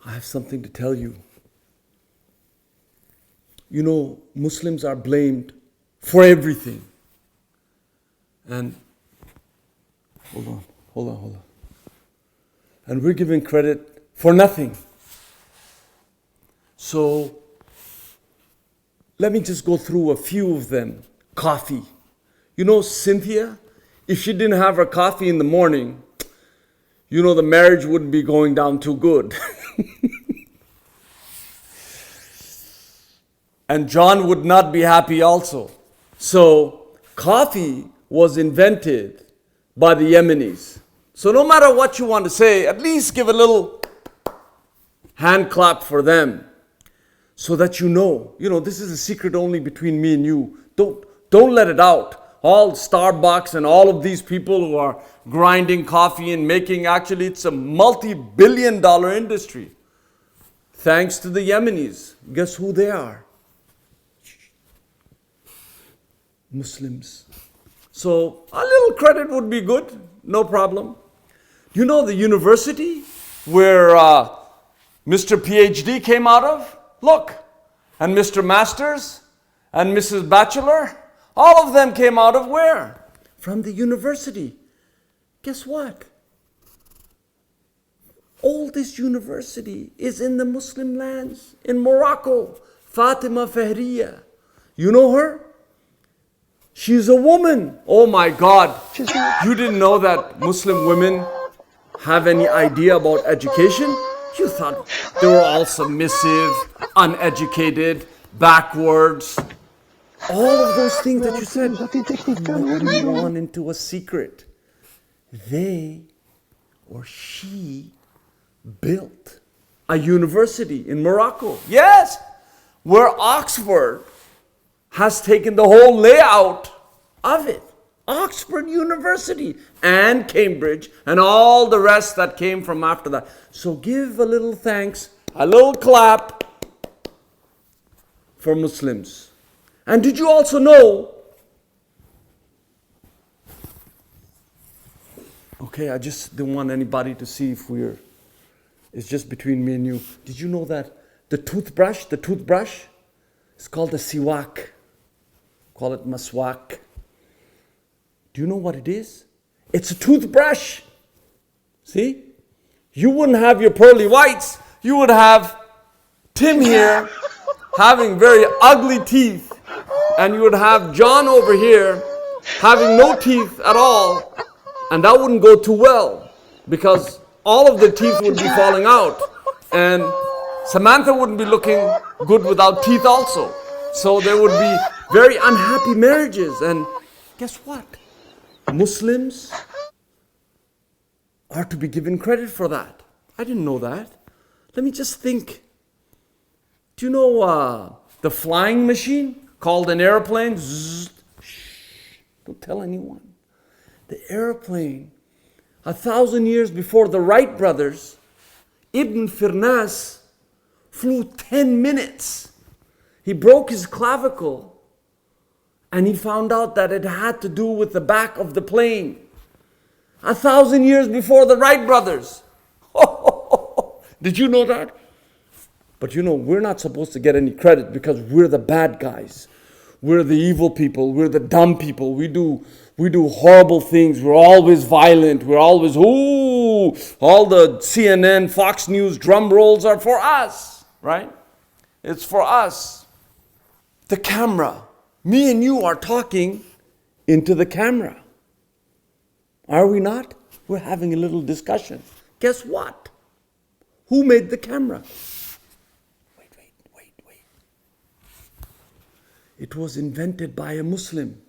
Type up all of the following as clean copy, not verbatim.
I have something to tell you. You know, Muslims are blamed for everything. And hold on. And we're giving credit for nothing. So let me just go through a few of them. Coffee. You know, Cynthia, if she didn't have her coffee in the morning, you know the marriage wouldn't be going down too good. And John would not be happy also. So coffee was invented by the Yemenis. So no matter what you want to say, at least give a little hand clap for them, so that you know, this is a secret only between me and you. Don't let it out. All Starbucks and all of these people who are grinding coffee and making, actually it's a multi-billion-dollar industry. Thanks to the Yemenis. Guess who they are? Muslims. So a little credit would be good, no problem. You know the university where Mr. PhD came out of? Look, and Mr. Masters and Mrs. Bachelor, all of them came out of where? From the university. Guess what? Oldest university is in the Muslim lands, in Morocco. Fatima Fahriya. You know her? She's a woman. Oh my God. You didn't know that Muslim women have any idea about education? You thought they were all submissive, uneducated, backwards. All of those things that you said. You want into a secret. They or she built a university in Morocco. Yes, where Oxford has taken the whole layout of it. Oxford University and Cambridge and all the rest that came from after that. So give a little thanks, a little clap for Muslims. And did you also know, okay, I just don't want anybody to see if it's just between me and you. Did you know that the toothbrush is called a siwak? Call it maswak. Do you know what it is? It's a toothbrush. See? You wouldn't have your pearly whites. You would have Tim here having very ugly teeth. And you would have John over here having no teeth at all. And that wouldn't go too well, because all of the teeth would be falling out. And Samantha wouldn't be looking good without teeth also. So there would be very unhappy marriages. And guess what? Muslims are to be given credit for that. I didn't know that. Let me just think. Do you know the flying machine called an airplane? Zzz, shh, don't tell anyone. The airplane, 1,000 years before the Wright brothers, Ibn Firnas flew 10 minutes. He broke his clavicle. And he found out that it had to do with the back of the plane. 1,000 years before the Wright brothers. Did you know that? But we're not supposed to get any credit because we're the bad guys. We're the evil people. We're the dumb people. We do horrible things. We're always violent. We're always, all the CNN, Fox News drum rolls are for us, right? It's for us. The camera. Me and you are talking into the camera. Are we not? We're having a little discussion. Guess what? Who made the camera? Wait. It was invented by a Muslim.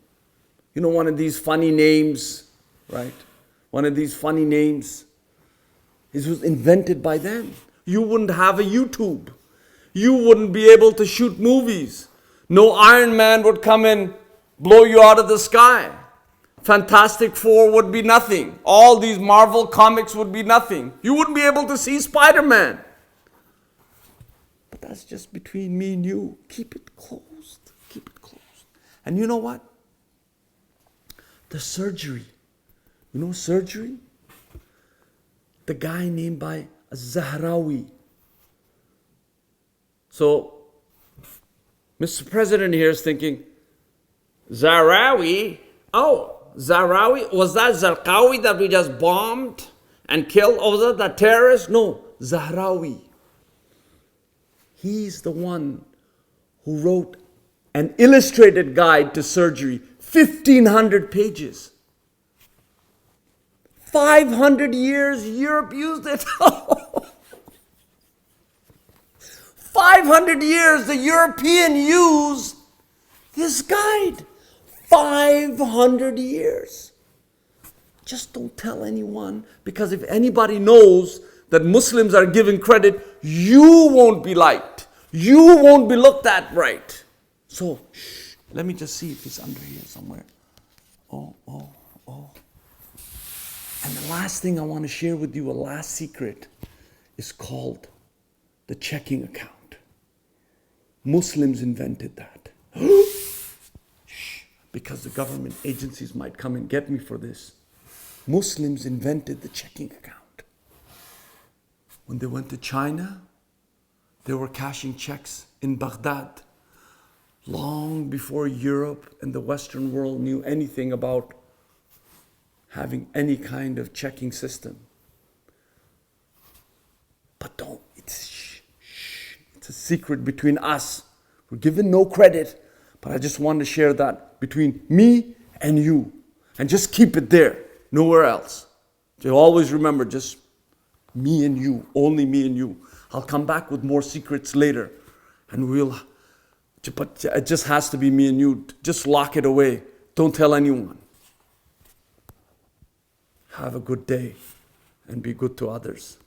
You know, one of these funny names, right? One of these funny names. It was invented by them. You wouldn't have a YouTube. You wouldn't be able to shoot movies. No Iron Man would come and blow you out of the sky. Fantastic Four would be nothing. All these Marvel comics would be nothing. You wouldn't be able to see Spider-Man. But that's just between me and you. Keep it closed. Keep it closed. And you know what? The surgery. You know surgery? The guy named by Al-Zahrawi. So, Mr. President here is thinking, Zahrawi, Zahrawi, was that Zarqawi that we just bombed and killed? Oh, was that the terrorist? No, Zahrawi. He's the one who wrote an illustrated guide to surgery, 1,500 pages. 500 years, Europe used it. 500 years, the European used this guide. 500 years. Just don't tell anyone, because if anybody knows that Muslims are given credit, you won't be liked. You won't be looked at right. So, let me just see if it's under here somewhere. Oh. And the last thing I want to share with you, a last secret, is called the checking account. Muslims invented that. Because the government agencies might come and get me for this. Muslims invented the checking account. When they went to China, they were cashing checks in Baghdad long before Europe and the Western world knew anything about having any kind of checking system. But it's a secret between us. We're given no credit, but I just want to share that between me and you. And just keep it there, nowhere else. So always remember, just me and you, only me and you. I'll come back with more secrets later, and but it just has to be me and you. Just lock it away. Don't tell anyone. Have a good day and be good to others.